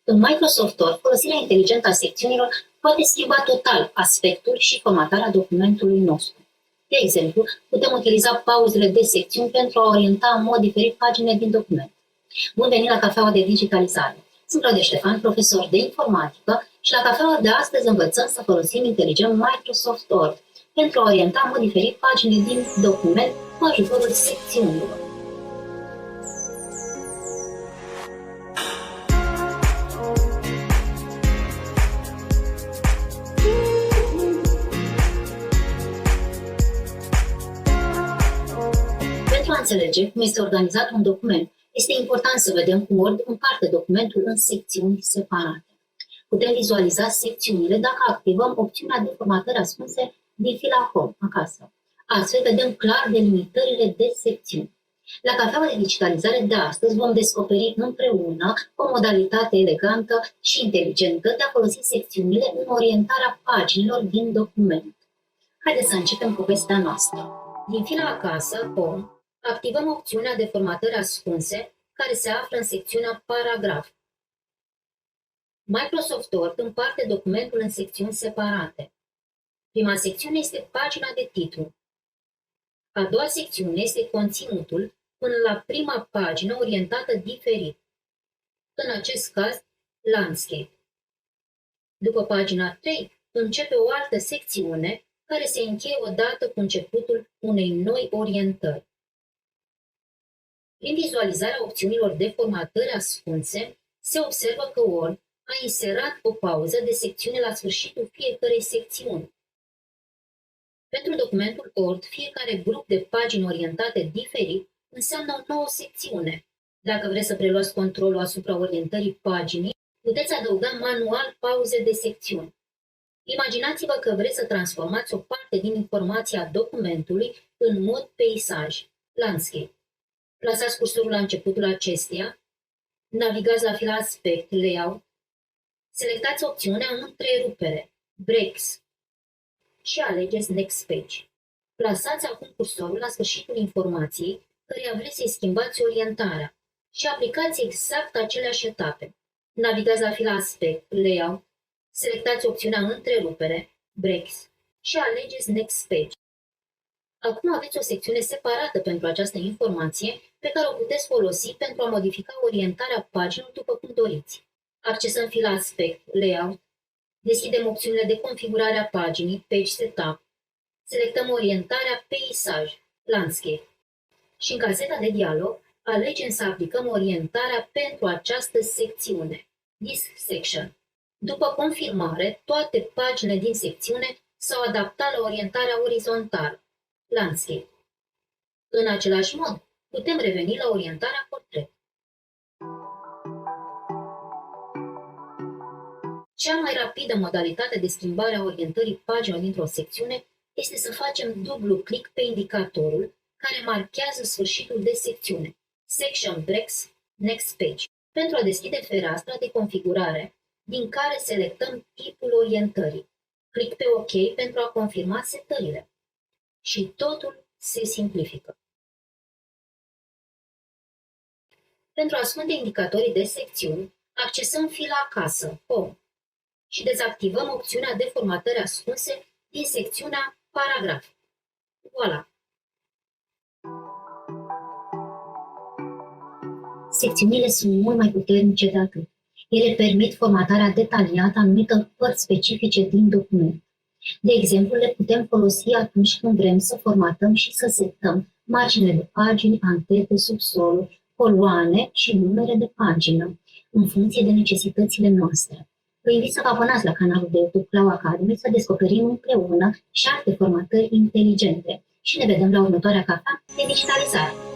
În Microsoft Word, folosirea inteligentă a secțiunilor poate schimba total aspectul și formatarea documentului nostru. De exemplu, putem utiliza pauzele de secțiuni pentru a orienta în mod diferit paginile din document. Bun venit la Cafeaua de Digitalizare! Sunt Claudia Ștefan, profesor de informatică și la Cafeaua de astăzi învățăm să folosim inteligent Microsoft Word pentru a orienta în mod diferit paginile din document cu ajutorul secțiunilor. Pentru a înțelege cum este organizat un document, este important să vedem cum Word împarte documentul în secțiuni separate. Putem vizualiza secțiunile dacă activăm opțiunea de formatări ascunse din fila Home, acasă. Astfel vedem clar delimitările de secțiuni. La Cafeaua de Digitalizare de astăzi vom descoperi împreună o modalitate elegantă și inteligentă de a folosi secțiunile în orientarea paginilor din document. Haideți să începem povestea noastră. Din fila acasă, Home, activăm opțiunea de formatări ascunse, care se află în secțiunea Paragraf. Microsoft Word împarte documentul în secțiuni separate. Prima secțiune este pagina de titlu. A doua secțiune este conținutul până la prima pagină orientată diferit. În acest caz, Landscape. După pagina 3, începe o altă secțiune care se încheie odată cu începutul unei noi orientări. Prin vizualizarea opțiunilor de formatări ascunse, se observă că Word a inserat o pauză de secțiune la sfârșitul fiecărei secțiuni. Pentru documentul Word, fiecare grup de pagini orientate diferit înseamnă o nouă secțiune. Dacă vreți să preluați controlul asupra orientării paginii, puteți adăuga manual pauze de secțiuni. Imaginați-vă că vreți să transformați o parte din informația documentului în mod peisaj, landscape. Plasați cursorul la începutul acesteia, navigați la fila Aspect, Layout, selectați opțiunea Întrerupere, Breaks și alegeți Next Page. Plasați acum cursorul la sfârșitul informației căreia vreți să-i schimbați orientarea și aplicați exact aceleași etape. Navigați la fila Aspect, Layout, selectați opțiunea Întrerupere, Breaks și alegeți Next Page. Acum aveți o secțiune separată pentru această informație pe care o puteți folosi pentru a modifica orientarea paginilor după cum doriți. Accesăm fila Aspect, Layout, deschidem opțiunile de configurare a paginii, Page Setup, selectăm orientarea Peisaj, Landscape și în caseta de dialog alegem să aplicăm orientarea pentru această secțiune, This Section. După confirmare, toate paginile din secțiune s-au adaptat la orientarea orizontală, Landscape. În același mod, putem reveni la orientarea portret. Cea mai rapidă modalitate de schimbare a orientării paginilor dintr-o secțiune este să facem dublu click pe indicatorul care marchează sfârșitul de secțiune, Section Breaks, Next Page, pentru a deschide fereastra de configurare din care selectăm tipul orientării. Click pe OK pentru a confirma setările. Și totul se simplifică. Pentru a ascunde indicatorii de secțiuni, accesăm fila Acasă, Home, și dezactivăm opțiunea de formatări ascunse din secțiunea Paragraf. Voilà! Secțiunile sunt mult mai puternice de atât. Ele permit formatarea detaliată a anumitor părți specifice din document. De exemplu, le putem folosi atunci când vrem să formatăm și să setăm marginile de pagini, antete, subsoluri, coloane și numere de pagină, în funcție de necesitățile noastre. Vă invit să vă abonați la canalul de YouTube Cloud Academy să descoperim împreună și alte formatări inteligente. Și ne vedem la următoarea cafea de digitalizare.